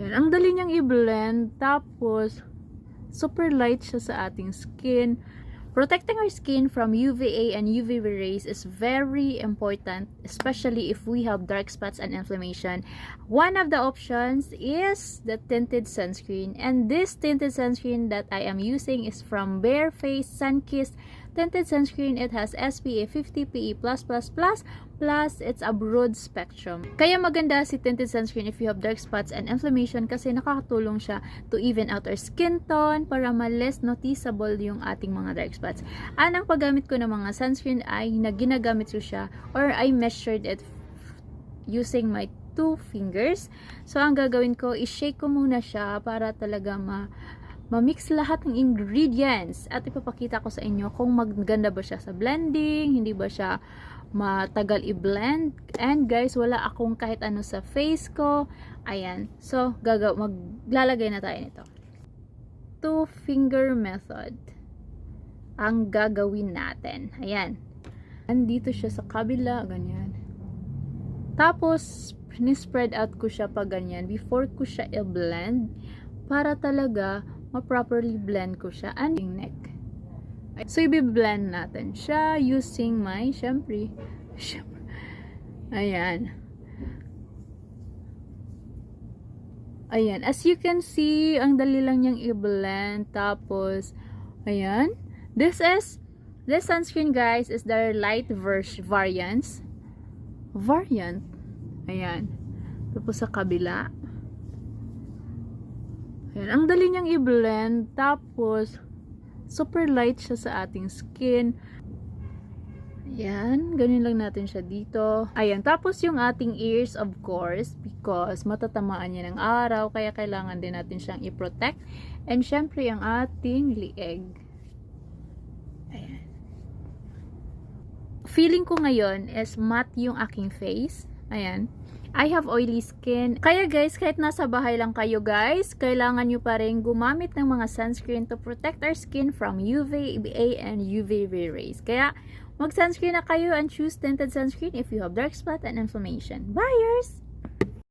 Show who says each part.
Speaker 1: Yan. Ang dali niyang i-blend. Tapos, super light siya sa ating skin. Protecting our skin from UVA and UVB rays is very important, especially if we have dark spots and inflammation. One of the options is the tinted sunscreen, and this tinted sunscreen that I am using is from Bare Face Sunkissed Tinted Sunscreen. It has SPF 50 PE+++, plus it's a broad spectrum. Kaya maganda si tinted sunscreen if you have dark spots and inflammation kasi nakakatulong siya to even out our skin tone para less noticeable yung ating mga dark spots. Ang paggamit ko ng mga sunscreen ay ginagamit ko siya, or I measured it using my 2 fingers. So ang gagawin ko is shake ko muna siya para talaga ma-mix lahat ng ingredients at ipapakita ko sa inyo kung maganda ba siya sa blending, hindi ba siya matagal i-blend. And guys, wala akong kahit ano sa face ko. Ayan. So, maglalagay na tayo nito. 2-finger method ang gagawin natin. Ayan. Andito siya sa kabila, ganyan. Tapos, ni-spread out ko siya pa ganyan before ko siya i-blend para talaga ma-properly blend ko siya and yung neck. So, i-blend natin siya using my, syempre, ayan. Ayan. As you can see, ang dali lang niyang i-blend. Tapos, ayan. This sunscreen, guys, is the light variant. Ayan. Tapos sa kabila. Ayan. Ang dali niyang i-blend. Tapos, super light siya sa ating skin. Ayan. Ganun lang natin siya dito. Ayan. Tapos yung ating ears, of course, because matatamaan niya ng araw. Kaya kailangan din natin siyang i-protect. And syempre, yung ating lieg. Ayan. Feeling ko ngayon is matte yung aking face. Ayan. I have oily skin. Kaya guys, kahit nasa bahay lang kayo guys, kailangan nyo pa rin gumamit ng mga sunscreen to protect our skin from UVA and UVB rays. Kaya, mag-sunscreen na kayo and choose tinted sunscreen if you have dark spot and inflammation. Buyers!